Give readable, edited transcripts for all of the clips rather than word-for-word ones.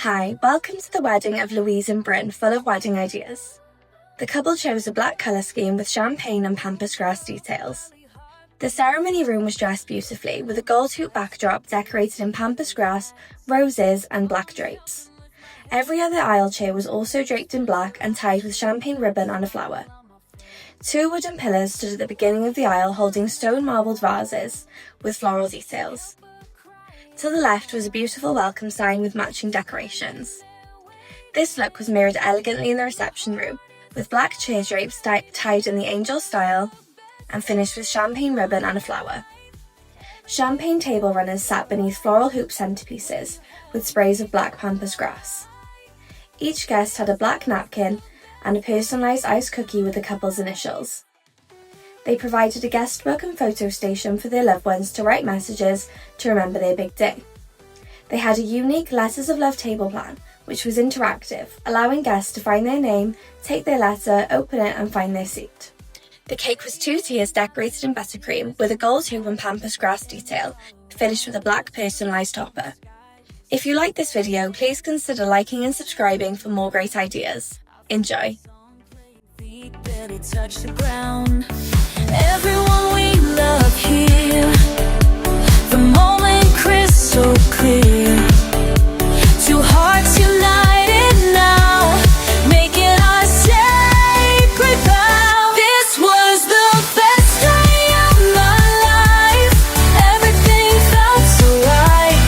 Hi, welcome to the wedding of Louise and Bryn, full of wedding ideas. The couple chose a black colour scheme with champagne and pampas grass details. The ceremony room was dressed beautifully with a gold hoop backdrop decorated in pampas grass, roses and black drapes. Every other aisle chair was also draped in black and tied with champagne ribbon and a flower. Two wooden pillars stood at the beginning of the aisle holding stone marbled vases with floral details. To the left was a beautiful welcome sign with matching decorations. This look was mirrored elegantly in the reception room, with black chair drapes tied in the angel style and finished with champagne ribbon and a flower. Champagne table runners sat beneath floral hoop centrepieces with sprays of black pampas grass. Each guest had a black napkin and a personalised iced cookie with the couple's initials. They provided a guest book and photo station for their loved ones to write messages to remember their big day. They had a unique Letters of Love table plan, which was interactive, allowing guests to find their name, take their letter, open it and find their seat. The cake was 2 tiers decorated in buttercream with a gold hoop and pampas grass detail, finished with a black personalised topper. If you liked this video, please consider liking and subscribing for more great ideas. Enjoy! Everyone we love here, the moment crystal clear. Two hearts united now, making our sacred vow. This was the best day of my life. Everything felt so right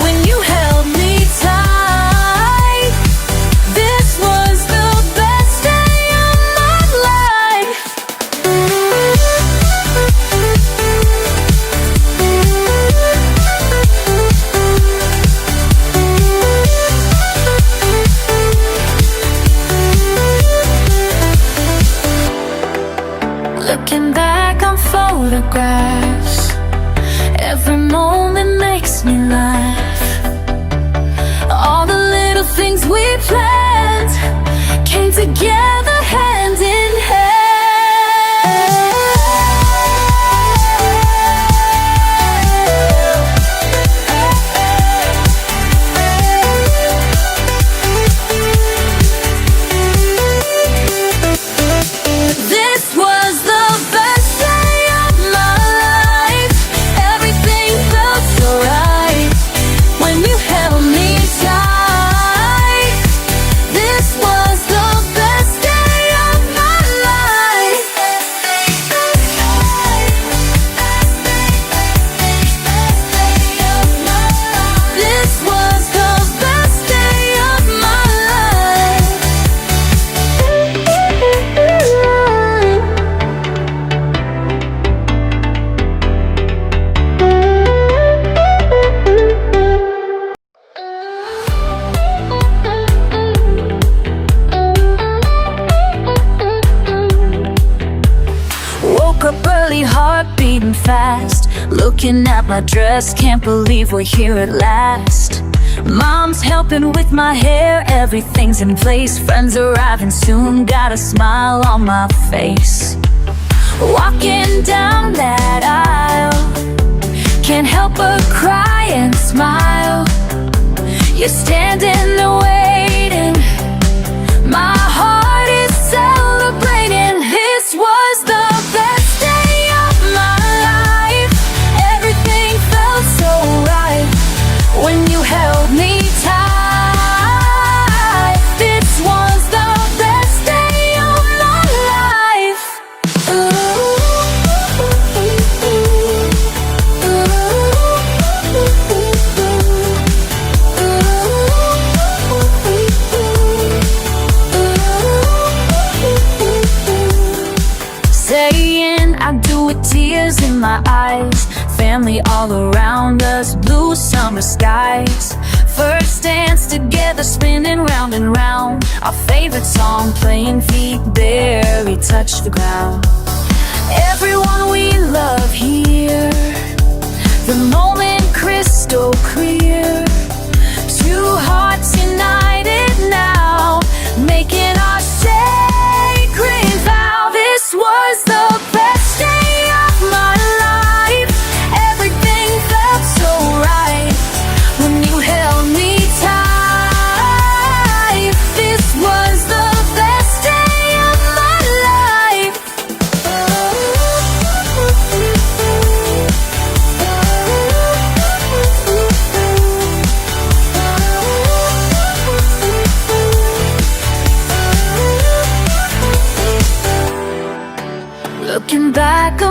when you held me tight. This was the best day of my life. Looking back on photographs, every moment makes me laugh. All the little things we planned came together hand in hand. This was the best day of my life. Everything felt so right when you held me tight. This was the best day of my life. This was the best day of my life. Woke up early, heart beating fast. Looking at my dress, can't believe we're here at last. Mom's helping with my hair, everything's in place. Friends arriving soon, got a smile on my face. Walking down that aisle, can't help but cry and smile. You're standing there waiting, my heart is celebrating. This was the best day of my life. Everything felt so right when you held me tight. This was the best day of my life. Saying I do with tears in my eyes. Family all around us, blue summer skies. First dance together, spinning round and round. Our favorite song playing, feet barely touch the ground. Everyone we love here, the moment crystal clear. Two hearts united now, making our sacred vow. This was the best day of my life. Everything felt so right when you held me tight.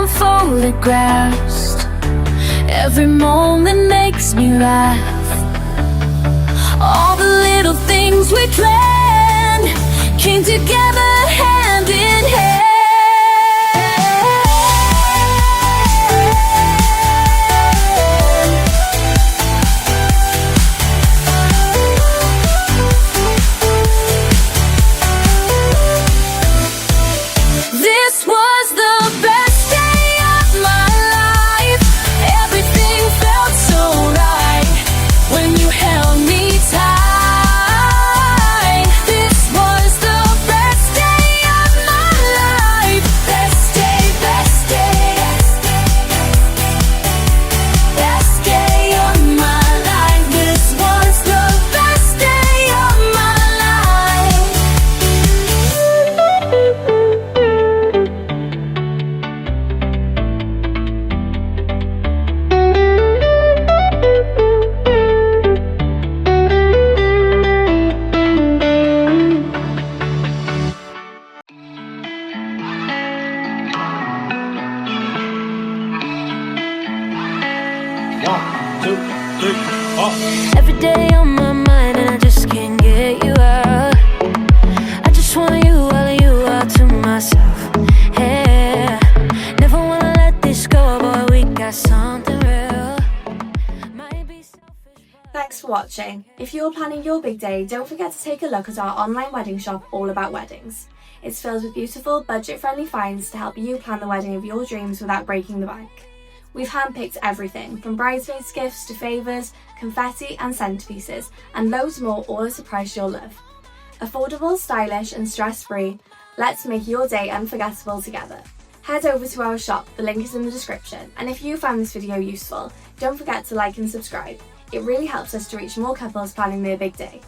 photographs. Every moment makes me laugh. All the little things we planned came together hand in hand. This was the best day of my life. Everything felt so right when you held me tight. This was the best day of my life. Best day, best day. Best day of my life. This was the best day of my life. One, two, three, four. Every day on my mind and I just can't get you out. I just want you, all of you out to myself. Yeah, never wanna let this go, boy, we got something real. Might be selfish. Thanks for watching. If you're planning your big day, don't forget to take a look at our online wedding shop all about weddings. It's filled with beautiful, budget-friendly finds to help you plan the wedding of your dreams without breaking the bank. We've handpicked everything from bridesmaids' gifts to favours, confetti and centrepieces, and loads more, all at a price you'll love. Affordable, stylish and stress-free, let's make your day unforgettable together. Head over to our shop, the link is in the description, and if you found this video useful, don't forget to like and subscribe. It really helps us to reach more couples planning their big day.